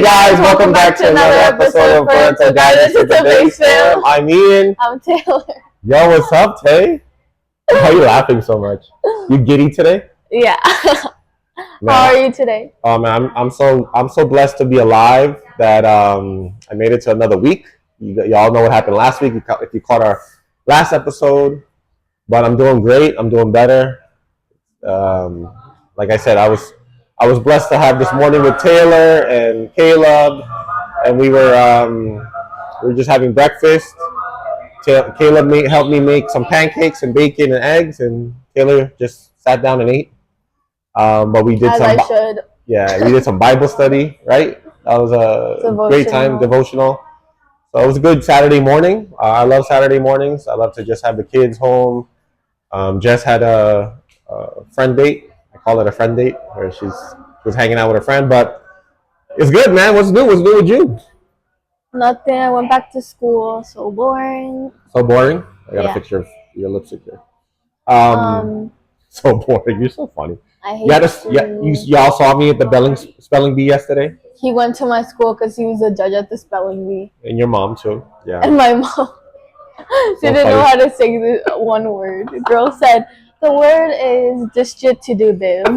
guys, welcome back to another episode of Parental Guidance with the Base Fam. I'm Ian. I'm Taylor. Yo, what's up, Tay? Why are you laughing so much? You giddy today? Yeah. Man, how are you today? Oh man, I'm so blessed to be alive that I made it to another week. Y'all know what happened last week if you caught our last episode. But I'm doing great. I'm doing better. Like I said, I was blessed to have this morning with Taylor and Caleb, and we were just having breakfast. Caleb helped me make some pancakes and bacon and eggs, and Taylor just sat down and ate. But we did we did some Bible study, right? That was a great time, devotional. So it was a good Saturday morning. I love Saturday mornings. I love to just have the kids home. Jess had a friend date. I call it a friend date, where she was hanging out with her friend. But it's good, man. What's new? What's new with you? Nothing. I went back to school. So boring. So boring? I gotta fix your lipstick here. So boring. You're so funny. I hate y'all saw me at the spelling bee yesterday? He went to my school because he was a judge at the spelling bee. And your mom, too. Yeah. And my mom. She didn't know how to say the one word. The girl said, the word is distributive.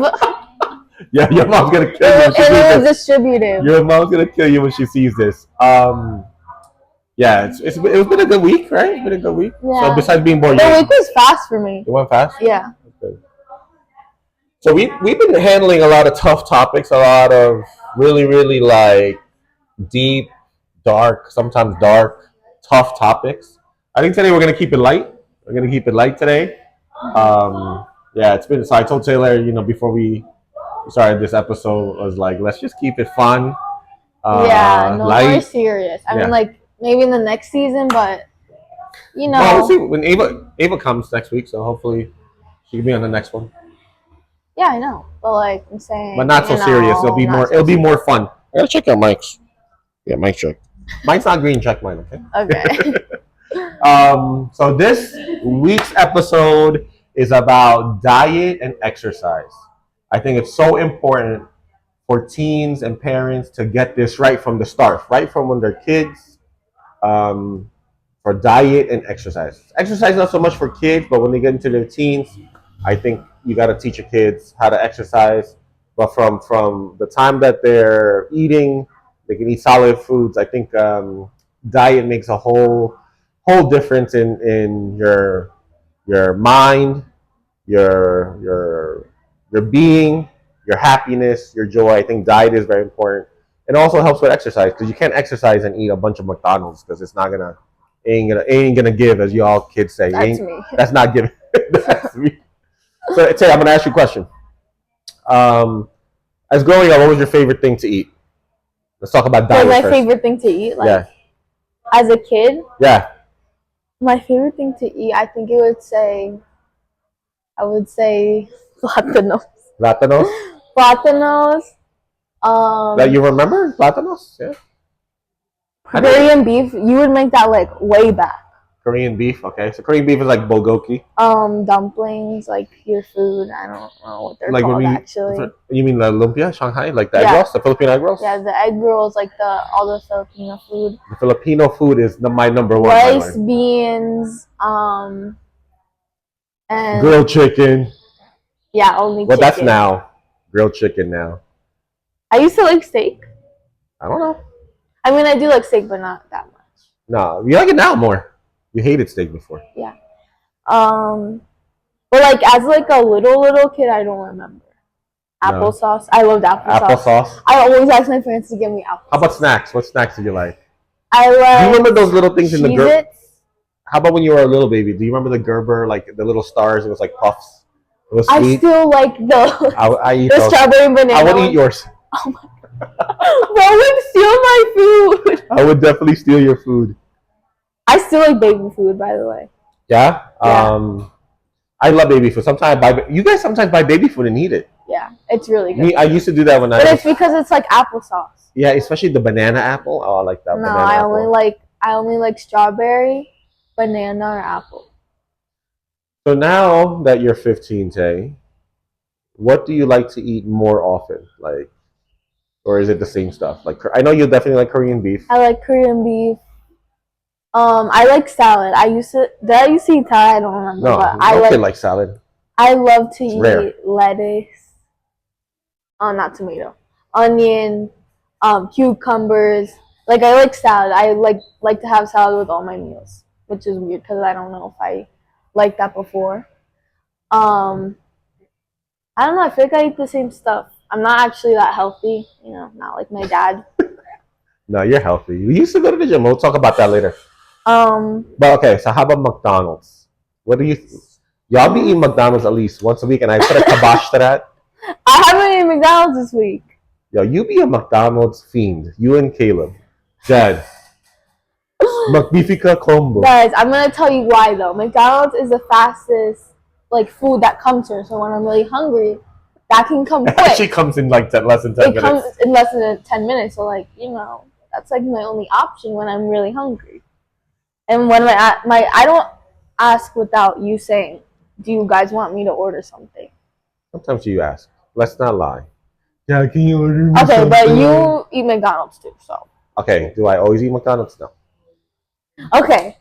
Yeah, your mom's going to kill you when she sees this. It was distributive. Your mom's going to kill you when she sees this. Yeah, it's been a good week, right? It's been a good week. Yeah. So besides being bored, the week was fast for me. It went fast? Yeah. Okay. So we've been handling a lot of tough topics, a lot of really, really like deep, dark, sometimes dark, tough topics. I think today we're going to keep it light. We're going to keep it light today. Yeah, it's been, so I told Taylor, before we started this episode, I was like, let's just keep it fun. Light. More serious. I mean, like, maybe in the next season, but, Well, we'll see when Ava comes next week, so hopefully she can be on the next one. Yeah, I know. But, like, I'm saying. But not so serious. It'll be more fun. I gotta check your mics. Yeah, mic check. Mine's not green, check mine, okay? Okay. So this week's episode is about diet and exercise. I think it's so important for teens and parents to get this right from the start, right from when they're kids, for diet and exercise. Exercise not so much for kids, but when they get into their teens, I think you got to teach your kids how to exercise. But from the time that they're eating, they can eat solid foods. I think diet makes a whole difference in your mind, your being, your happiness, your joy. I think diet is very important. It also helps with exercise because you can't exercise and eat a bunch of McDonald's because it's not ain't gonna give, as you all kids say. That's me. That's not giving. That's me. So Tay, I'm gonna ask you a question. As growing up, what was your favorite thing to eat? Let's talk about diet. My favorite thing to eat, as a kid. Yeah. My favorite thing to eat, I think I would say plátanos. Plátanos? Plátanos. That you remember? Plátanos? Yeah. Korean beef. You would make that like way back. Korean beef, okay. So Korean beef is like bulgogi. Dumplings, like pure food. I don't know what they're called actually. You mean the lumpia, Shanghai, like the egg rolls, the Filipino egg rolls? Yeah, the egg rolls, like all the Filipino food. The Filipino food is my number one. Rice, beans, and grilled chicken. Yeah, only chicken. Well, that's now grilled chicken now. I used to like steak. I don't know. I mean, I do like steak, but not that much. No, you like it now more. You hated steak before. Yeah. But like as like a little kid, I don't remember. Applesauce. I loved applesauce. I always ask my parents to give me applesauce. How about snacks? What snacks did you like? I like. Do you remember those little things in the Gerber? How about when you were a little baby? Do you remember the Gerber, like the little stars? It was like puffs. It was sweet. I still like the. I eat the those. Strawberry banana. I would eat yours. Oh my god! Bro would steal my food. I would definitely steal your food. I still like baby food, by the way. Yeah? I love baby food. Sometimes you guys sometimes buy baby food and eat it. Yeah, it's really good. I used to do that when But it's because it's like applesauce. Yeah, especially the banana apple. Oh, I like that. No, I only like strawberry, banana, or apple. So now that you're 15, Tay, what do you like to eat more often? Like or is it the same stuff? Like I know you definitely like Korean beef. I like Korean beef. I like salad. Did I used to eat salad? I don't remember. No, But I like salad. I love to eat rare. lettuce. Not tomato. Onion, cucumbers. Like I like salad. I like to have salad with all my meals, which is weird because I don't know if I liked that before. I don't know. I feel like I eat the same stuff. I'm not actually that healthy, not like my dad. No, you're healthy. You used to go to the gym. We'll talk about that later. But okay, so how about McDonald's? What do you? Y'all be eating McDonald's at least once a week, and I put a kibosh to that. I haven't eaten McDonald's this week. Yo, you be a McDonald's fiend. You and Caleb. Dad. Magnifica combo. Guys, I'm gonna tell you why though. McDonald's is the fastest food that comes here. So when I'm really hungry, that can come quick. It actually comes in like less than 10 minutes. It comes in less than 10 minutes. So that's like my only option when I'm really hungry. And when I don't ask without you saying, "Do you guys want me to order something?" Sometimes you ask. Let's not lie. Yeah, can you order me something? Okay, but you eat McDonald's too, so. Okay, do I always eat McDonald's? No. Okay.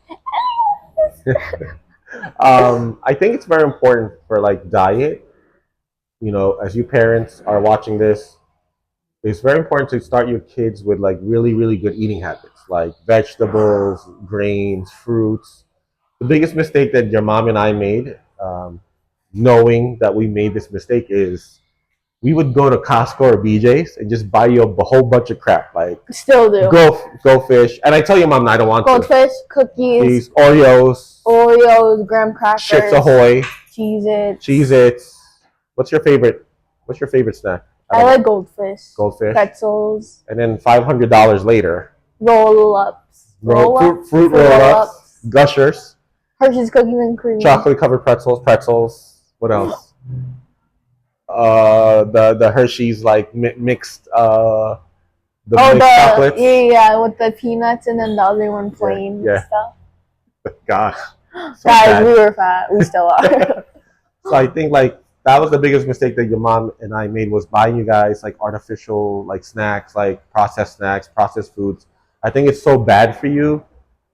I think it's very important for diet. As you parents are watching this, it's very important to start your kids with really, really good eating habits, like vegetables, grains, fruits. The biggest mistake that your mom and I made, knowing that we made this mistake, is we would go to Costco or BJ's and just buy you a whole bunch of crap. Still do. Go fish. And I tell your mom, I don't want Goldfish, cookies, Oreos, graham crackers, Chips Ahoy, Cheez-Its. What's your favorite snack? I like Goldfish. Pretzels. And then $500 later, Roll-ups. Fruit roll-ups, Gushers, Hershey's Cookies and Cream, chocolate covered pretzels. What else? The Hershey's mixed chocolates. Yeah, with the peanuts and then the other one plain stuff. Gosh, guys, we were fat. We still are. So I think that was the biggest mistake that your mom and I made, was buying you guys artificial snacks, processed foods. I think it's so bad for you.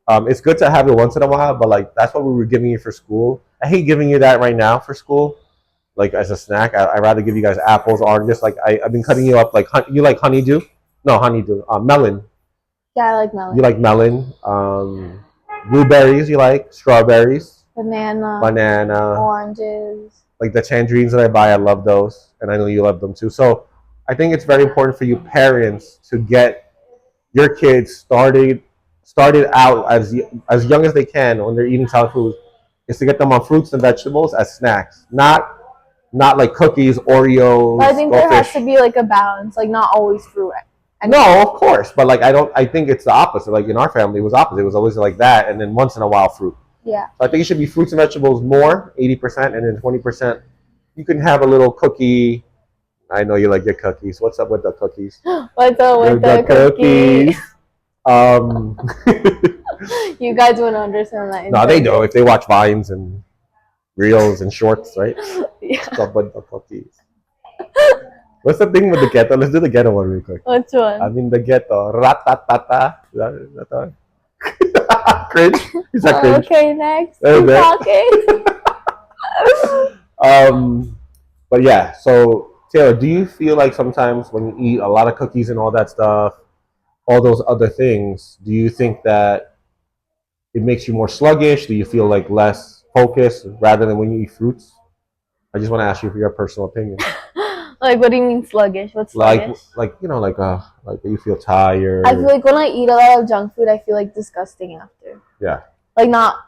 It's good to have it once in a while, but that's what we were giving you for school. I hate giving you that right now for school. As a snack, I'd rather give you guys apples, oranges. I've been cutting you up you like honeydew? No, honeydew. Melon. Yeah, I like melon. You like melon. Blueberries, you like. Strawberries. Banana. Oranges. The tangerines that I buy, I love those. And I know you love them too. So I think it's very important for you parents to get your kids started out as young as they can when they're eating solid foods, is to get them on fruits and vegetables as snacks. Not cookies, Oreos. But I think there has to be a balance, not always fruit. No, of course, but I think it's the opposite. In our family, it was opposite. It was always that, and then once in a while, fruit. Yeah. So I think it should be fruits and vegetables more, 80%, and then 20%. You can have a little cookie. I know you like your cookies. What's up with the cookies? What's up with the cookies? You guys wouldn't understand that. No, they know if they watch Vines and Reels and Shorts, right? Yeah. What's up with the cookies? What's the thing with the ghetto? Let's do the ghetto one real quick. Which one? I mean the ghetto. Ratatata. Is that one? Cringe? Is that cringe? Okay, next. Keep talking. But yeah, so Taylor, do you feel sometimes when you eat a lot of cookies and all that stuff, all those other things, do you think that it makes you more sluggish? Do you feel less focused rather than when you eat fruits? I just want to ask you for your personal opinion. What do you mean sluggish? What's sluggish? You feel tired. I feel when I eat a lot of junk food, I feel disgusting after. Yeah. Not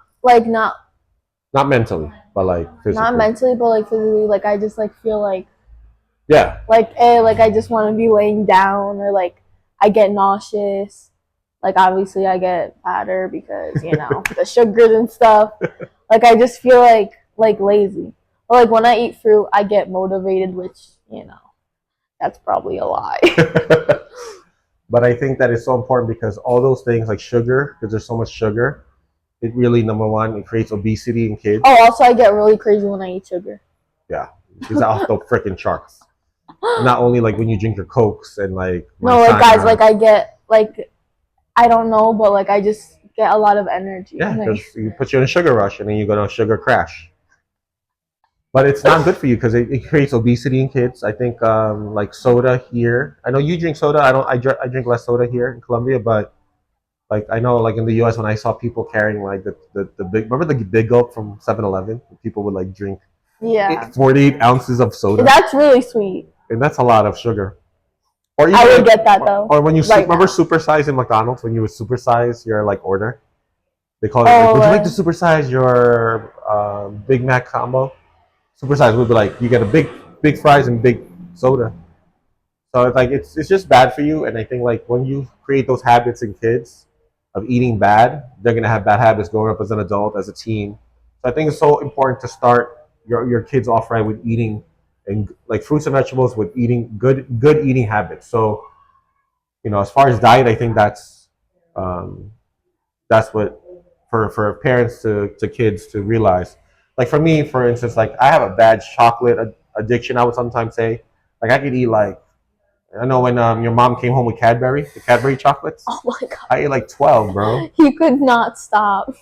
mentally, but physically. Not mentally, but physically. I just feel yeah. I just want to be laying down, or I get nauseous. Obviously I get fatter because the sugars and stuff. I just feel lazy. But when I eat fruit, I get motivated, which that's probably a lie. But I think that is so important because all those things like sugar, because there's so much sugar, it really, number one, it creates obesity in kids. Oh, also I get really crazy when I eat sugar. Yeah, it's off the freaking charts. Not only like when you drink your Cokes and like No, like guys, Manzana. like I get like I don't know, but like I just get a lot of energy. Yeah, And because you put you in a sugar rush and then you go to a sugar crash. But it's not good for you because it creates obesity in kids. I think like soda here. I know you drink soda. I don't. I drink less soda here in Colombia, but like I know like in the U.S. when I saw people carrying like the big remember the big gulp from 7-Eleven. People would like drink yeah, 48 ounces of soda, that's really sweet. and that's a lot of sugar. Or I even would like, get that though. or when you Right remember now. supersize in McDonald's when you would supersize your like order. They call it like, Oh, would you like to supersize your Big Mac combo? Supersize would be like you get a big fries and big soda. So it's like it's just bad for you. And I think like when you create those habits in kids of eating bad, they're gonna have bad habits growing up as an adult, as a teen. So I think it's so important to start your kids off right with eating and like fruits and vegetables with eating good eating habits. So as far as diet, I think um, that's what for parents to kids to realize. Like for me, for instance, like I have a bad chocolate addiction. I would sometimes say, like I could eat like I know when your mom came home with the Cadbury chocolates. Oh my god. I ate like 12, bro. He could not stop.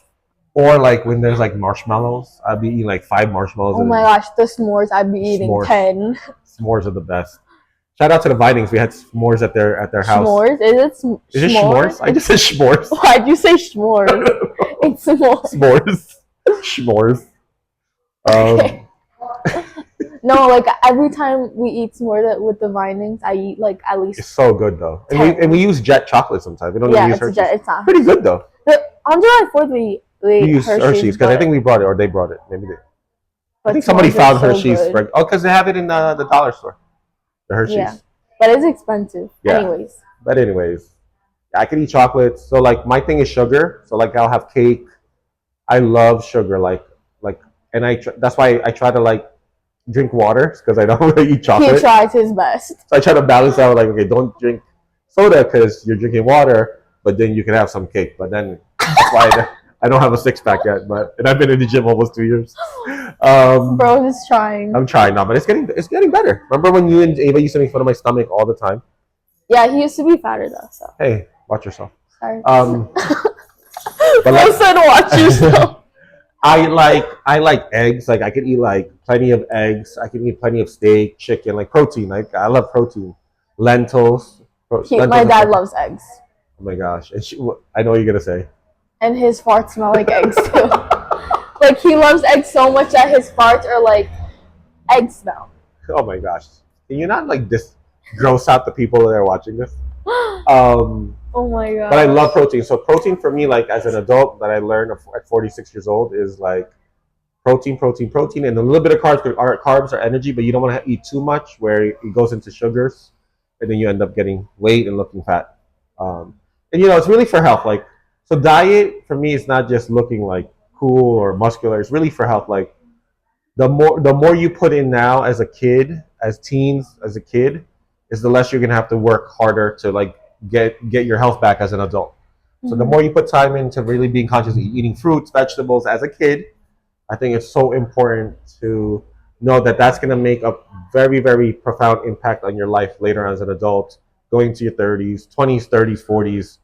Or like when there's like marshmallows, I'd be eating like 5 marshmallows. Oh my gosh, the s'mores, I'd be eating S'mores. 10. S'mores are the best. Shout out to the Vinings. We had s'mores at their house. S'mores? Is it s'mores? I just said s'mores. Why'd you say s'mores? It's s'mores. S'mores. S'mores. Okay. No, like every time we eat s'mores with the Vinings, I eat like at It's least. so good though. And we use Jet chocolate sometimes. We don't Yeah, even use Hershey's. it's not. Pretty good though. On July 4th, we We use Hershey's because I but- think we brought it or they brought it. Maybe they. I but think somebody s'mores are found so Hershey's. good. Oh, because they have it in the dollar store. The Hershey's. Yeah. But it's expensive. Yeah. Anyways. But anyways, I can eat chocolates. So like my thing is sugar. So like I'll have cake. I love sugar. And that's why I try to like drink water because I don't really eat He chocolate. tries his best. So I try to balance out like okay, don't drink soda because you're drinking water, but then you can have some cake. But then that's why I don't have a 6-pack yet. And I've been in the gym almost 2 years. Bro is trying. I'm trying now, but it's getting better. Remember when you and Ava used to make fun of my stomach all the time? Yeah, he used to be fatter though, so Hey, watch yourself. sorry. But I like, said watch yourself. I like eggs. Like I could eat like plenty of eggs. I can eat plenty of steak, chicken, like protein. Like I love protein. Lentils. My dad loves eggs. Oh my gosh! And I know what you're gonna say. And his farts smell like eggs too. Like he loves eggs so much that his farts are like egg smell. Oh my gosh! Can you not like this gross out the people that are watching this? Oh my god. But I love protein. So protein for me, like as an adult, that I learned at 46 years old, is like protein, and a little bit of carbs. Carbs are energy, but you don't want to eat too much, where it goes into sugars, and then you end up getting weight and looking fat. And it's really for health. Like so, diet for me is not just looking like cool or muscular. It's really for health. Like the more you put in now as a kid, as teens, as a kid, is the less you're gonna have to work harder to like get your health back as an adult. So the more you put time into really being conscious of eating fruits, vegetables as a kid, I think it's so important to know that that's going to make a very, very profound impact on your life later as an adult, going into your 30s, 20s, 30s, 40s,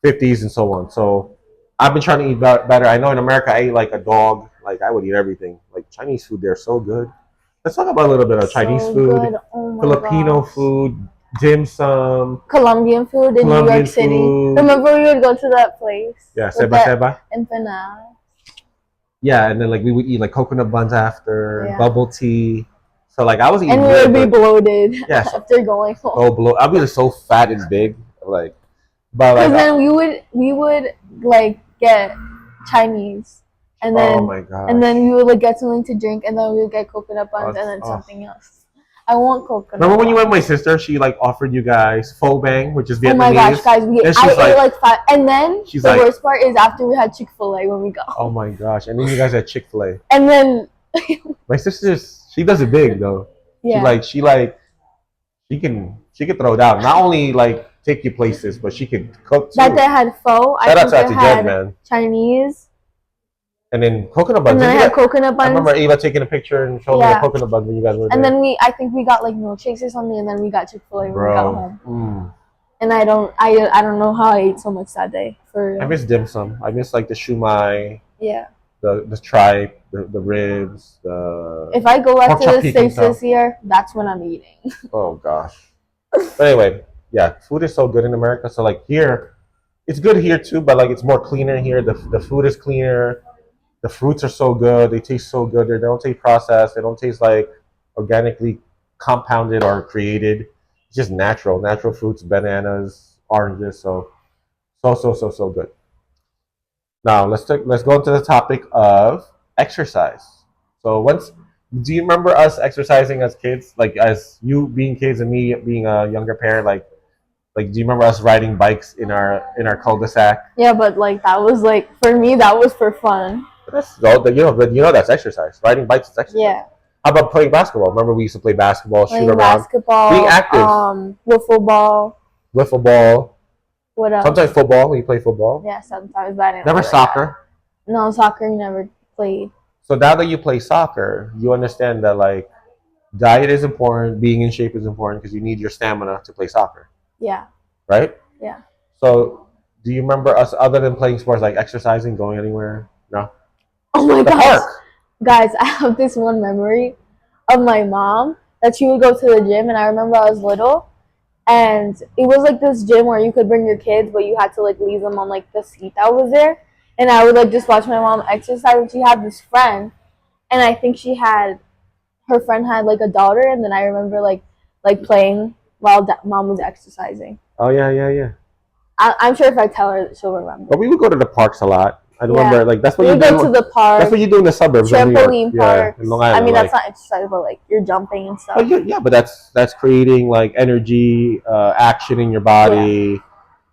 50s, and so on. So I've been trying to eat better. I know in America I ate like a dog. Like I would eat everything. Like Chinese food, they're so good. Let's talk about a little bit of Chinese food, Filipino food, dim sum, Colombian food in New York City. food. Remember we would go to that place? Yeah, with seba that seba. empanada. Yeah, and then like we would eat like coconut buns after, Yeah. bubble tea. So like I was eating And we good, would be but bloated Yeah, so- after going home. I'll be so fat and big, like, but Because like, then we would like get Chinese, and then oh my god, and then we would like get something to drink, and then we would get coconut buns, and then Oh. something else. I want coconut. remember when you went buns. with my sister? She like offered you guys pho bang, which is Oh my Vietnamese. gosh, guys! And she's I like- ate like 5, and then She's the like- worst part is after we had Chick-fil-A when we got home, Oh my gosh, and then you guys had Chick-fil-A. and then My sister, she does it big though. yeah, She can throw down. Not only like take you places, but she can cook too. that they had pho. Shout I out think to they Jen, had man. Chinese, And then coconut buns. And then I had coconut I remember buns. Ava taking a picture and showing me the Yeah. coconut buns when you guys were there. And then I think we got like milkshakes or something, and then we got Chick-fil-A when we got home. Mm. And I don't know how I ate so much that day. For real. I miss dim sum. I miss like the shumai, Yeah. the tripe, the ribs, the. If I go back Pork to chop the Peking States style. this year, that's when I'm eating. Oh gosh. But anyway, yeah, food is so good in America. So like here, it's good here too, but like it's more cleaner here. The food is cleaner. The fruits are so good. They taste so good. They don't taste processed. They don't taste like organically compounded or created. It's just natural. Natural fruits, bananas, oranges. So good. Now let's go into the topic of exercise. So do you remember us exercising as kids? Like as you being kids and me being a younger parent, like do you remember us riding bikes in our cul-de-sac? Yeah, but like that was like for me that was for fun. But that's exercise. Riding bikes is exercise. Yeah. How about playing basketball? Remember we used to play basketball, shoot Playing around, basketball, being active, wiffle ball. wiffle ball. What else? Sometimes football. We play football. Yeah, sometimes, but I didn't Never really soccer. that. No, soccer never played. So now that you play soccer, you understand that like diet is important, being in shape is important because you need your stamina to play soccer, Yeah. right? Yeah. So do you remember us other than playing sports like exercising, going anywhere? No. Oh my The gosh. park. Guys, I have this one memory of my mom that she would go to the gym, and I remember I was little, and it was like this gym where you could bring your kids, but you had to like leave them on like the seat that was there. And I would like just watch my mom exercise, and she had this friend, and I think her friend had like a daughter, and then I remember like playing while mom was exercising. Oh yeah. I'm sure if I tell her, she'll remember. But we would go to the parks a lot. I remember like that's what We you would go to the park. That's what you do in the suburbs. Of New York. Trampoline park. Yeah, in Long Island. I mean, that's not exercise, but like you're jumping and stuff. Oh, yeah, but that's creating like energy, action in your body.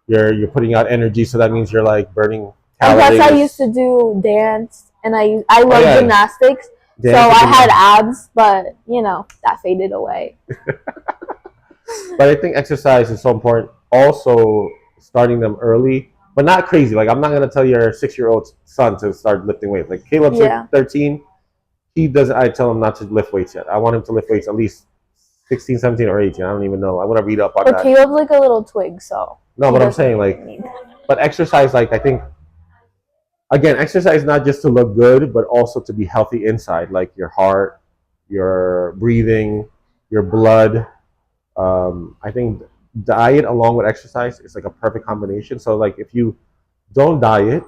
Yeah. You're putting out energy, so that means you're like burning calories. And plus, I used to do dance, and I love gymnastics. Dance, so I had abs, but that faded away. But I think exercise is so important. Also, starting them early, but not crazy. Like I'm not gonna tell your 6-year-old son to start lifting weights. Like Caleb's 13, he doesn't. I tell him not to lift weights yet. I want him to lift weights at least 16, 17, or 18. I don't even know. I want to read up on that. But Caleb's like a little twig, so. No, but I'm saying like, but exercise, like I think, again, exercise not just to look good, but also to be healthy inside, like your heart, your breathing, your blood. I think diet along with exercise is like a perfect combination. So like if you don't diet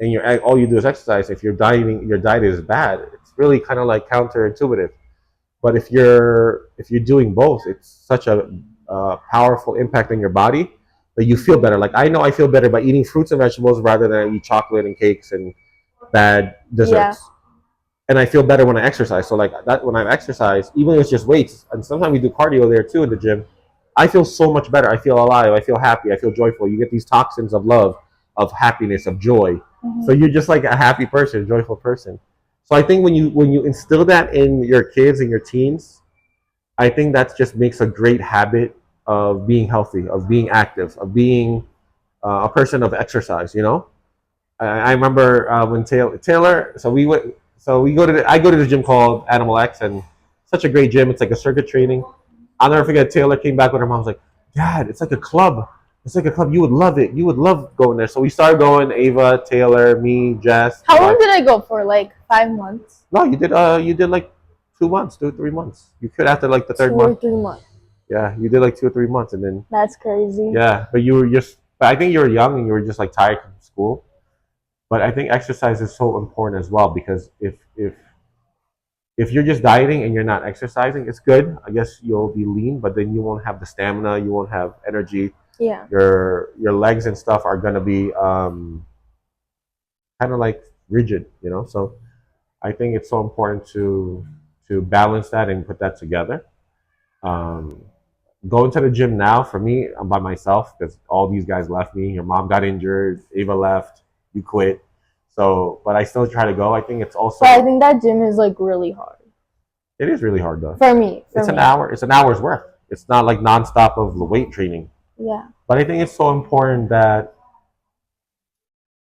and all you do is exercise, if your diet is bad, it's really kind of like counterintuitive. But if you're doing both, it's such a powerful impact on your body that you feel better. Like I know I feel better by eating fruits and vegetables rather than I eat chocolate and cakes and bad desserts. Yeah. And I feel better when I exercise. So like that, when I exercise, even if it's just weights, and sometimes we do cardio there too in the gym, I feel so much better. I feel alive. I feel happy. I feel joyful. You get these toxins of love, of happiness, of joy. Mm-hmm. So you're just like a happy person, joyful person. So I think when you instill that in your kids and your teens, I think that just makes a great habit of being healthy, of being active, of being a person of exercise. I remember when Taylor. So we went. So I go to the gym called Animal X, and such a great gym. It's like a circuit training. I'll never forget. Taylor came back with her mom. Was like, "Dad, it's like a club. It's like a club. You would love it. You would love going there." So we started going. Ava, Taylor, me, Jess. How long did I go for? Like 5 months? No, you did like 2 months, 2 or 3 months. You quit after like the third month. 2 or 3 months. Yeah, you did like 2 or 3 months, and then. That's crazy. Yeah, but you were just. But I think you were young and you were just like tired from school. But I think exercise is so important as well, because if you're just dieting and you're not exercising, it's good. I guess you'll be lean, but then you won't have the stamina, you won't have energy. Yeah. Your legs and stuff are gonna be kind of like rigid, So I think it's so important to balance that and put that together. Going to the gym now, for me, I'm by myself because all these guys left me. Your mom got injured, Ava left. You quit. So, but I still try to go. I think it's also. But I think that gym is like really hard. It is really hard though. For me. It's an hour. It's an hour's worth. It's not like nonstop of the weight training. Yeah. But I think it's so important that.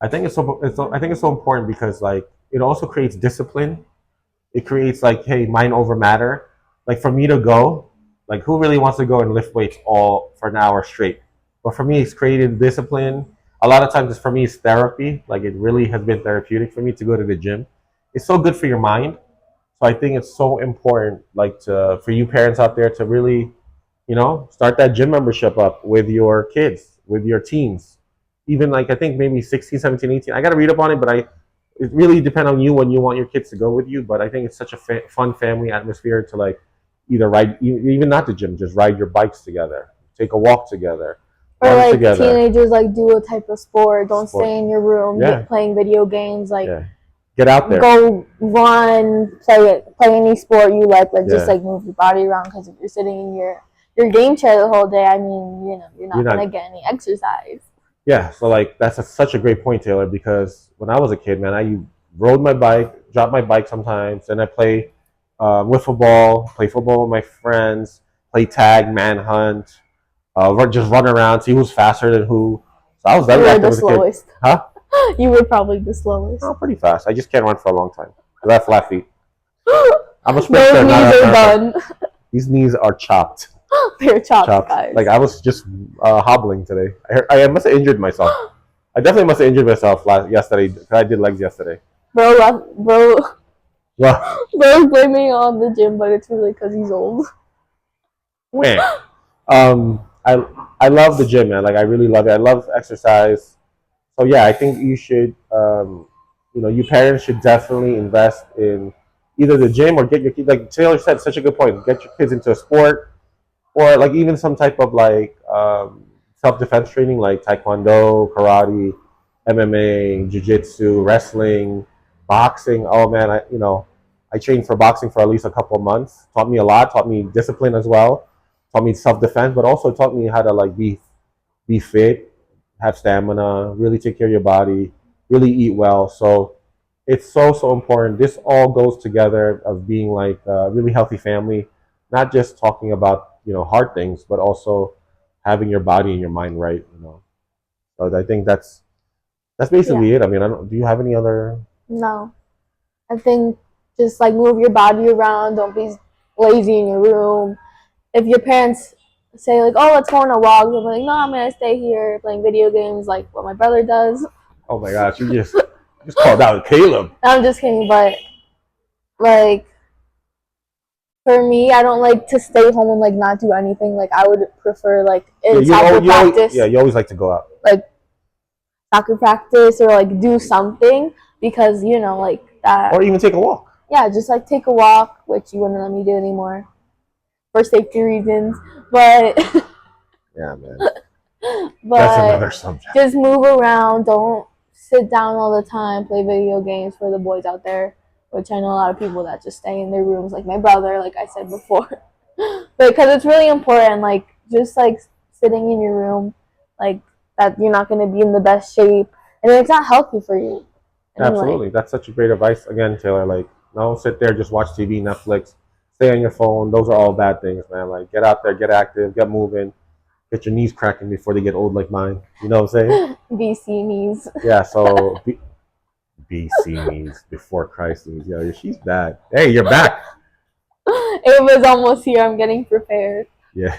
I think it's so important because like it also creates discipline. It creates like, hey, mind over matter. Like for me to go, like who really wants to go and lift weights all for an hour straight? But for me, it's created discipline. A lot of times, it's for me, it's therapy. Like it really has been therapeutic for me to go to the gym. It's so good for your mind. So I think it's so important, like to for you parents out there to really, start that gym membership up with your kids, with your teens. Even like I think maybe 16, 17, 18. I got to read up on it, but it really depends on you when you want your kids to go with you. But I think it's such a fun family atmosphere to like either ride, even not the gym, just ride your bikes together, take a walk together, Or run like together. teenagers like do a type of sport. Don't Sport. stay in your room Yeah. playing video games. Like Yeah. Get out there. go run, play any sport you like. Like just Yeah. like move your body around. Because if you're sitting in your game chair the whole day, I mean, you're not gonna get any exercise. Yeah, so like that's such a great point, Taylor. Because when I was a kid, man, I rode my bike, dropped my bike sometimes, and I play wiffle ball, play football with my friends, play tag, manhunt, just run around, see who's faster than who. So I was You very were active the as a kid. slowest. Huh? You were probably the slowest. Oh, pretty fast. I just can't run for a long time. I have flat feet. I'm a Those sprinter, knees not a are marathon. done. These knees are chopped. They're chopped, guys. Like I was just hobbling today. I must have injured myself. I definitely must have injured myself yesterday because I did legs yesterday. Bro, Well, bro's blaming on the gym, but it's really because he's old. man. I love the gym, man. Like I really love it. I love exercise. So yeah, I think you should, you parents should definitely invest in either the gym or get your kids. Like Taylor said, such a good point. Get your kids into a sport or like even some type of like self defense training, like taekwondo, karate, MMA, jiu-jitsu, wrestling, boxing. Oh man, I trained for boxing for at least a couple of months. Taught me a lot. Taught me discipline as well. Taught me self defense, but also taught me how to like be fit, have stamina, really take care of your body, really eat well. So it's so important. This all goes together of being like a really healthy family, not just talking about hard things, but also having your body and your mind right. So I think that's basically it. I mean, I don't. Do you have any other? No, I think just like move your body around. Don't be lazy in your room. If your parents say like, "Oh, let's go on a walk," I'm like, "No, I'm gonna stay here playing video games," like what my brother does. Oh my gosh, you just called out Caleb. I'm just kidding, but like for me, I don't like to stay home and like not do anything. Like I would prefer like in soccer practice. You always like to go out. Like soccer practice or like do something because like that. Or even take a walk. Yeah, just like take a walk, which you wouldn't let me do anymore for safety reasons. But yeah, man. But that's another subject. Just move around. Don't sit down all the time. Play video games for the boys out there, which I know a lot of people that just stay in their rooms, like my brother, like I said before. But because it's really important, like just like sitting in your room, like that you're not going to be in the best shape, and it's not healthy for you. Anyway. Absolutely, that's such a great advice. Again, Taylor, like don't sit there, just watch TV, Netflix, stay on your phone. Those are all bad things, man. Like get out there, get active, get moving. Get your knees cracking before they get old like mine. You know what I'm saying? BC knees. Yeah, so BC knees before Christ knees. Yeah, she's bad. Hey, you're back. Ava's almost here. I'm getting prepared. Yeah.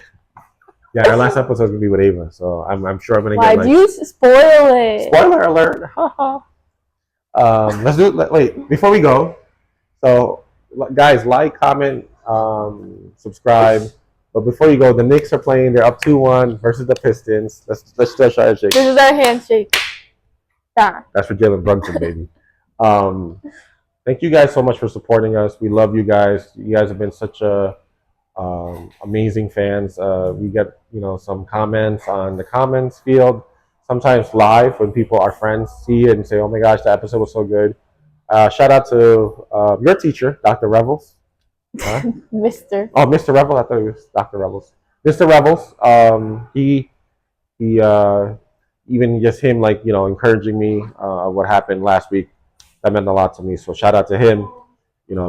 Yeah, our last episode's gonna be with Ava, so I'm sure I'm gonna get. Why'd you spoil it? Spoiler alert! Let's do it. Wait, before we go, so guys, like, comment, subscribe. But before you go, the Knicks are playing. They're up 2-1 versus the Pistons. Let's try to shake. This is our handshake. That's for Jalen Brunson, baby. Thank you guys so much for supporting us. We love you guys. You guys have been such a amazing fans. We get some comments on the comments field, sometimes live when people, our friends, see it and say, "Oh my gosh, that episode was so good." Shout out to your teacher, Dr. Revels. Mr. Oh, Mr. Revel. I thought it was Dr. Revels. Mr. Revels. He even just him encouraging me what happened last week. That meant a lot to me. So shout out to him.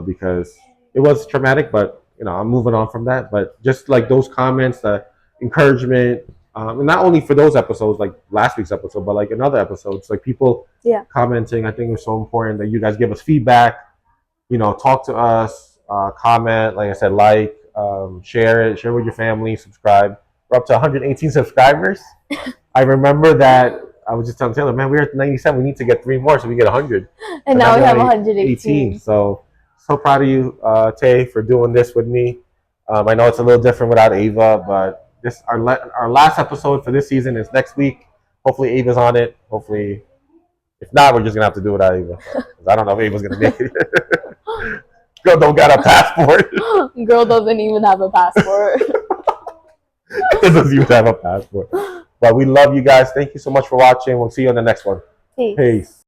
Because it was traumatic, but I'm moving on from that. But just like those comments, the encouragement, And not only for those episodes, like last week's episode, but like in other episodes, like people commenting. I think it's so important that you guys give us feedback. You know, talk to us, comment. Like I said, like, share it, share with your family, subscribe. We're up to 118 subscribers. I remember that I was just telling Taylor, man, we're at 97. We need to get 3 more so we get 100. And now we have 118. So proud of you, Tay, for doing this with me. I know it's a little different without Ava, but this our last episode for this season is next week. Hopefully Ava's on it. Hopefully, if not, we're just gonna have to do it without Ava. 'Cause I don't know if Ava's gonna make it. Girl don't got a passport. Girl doesn't even have a passport. Doesn't even have a passport. But we love you guys. Thank you so much for watching. We'll see you on the next one. Peace. Peace.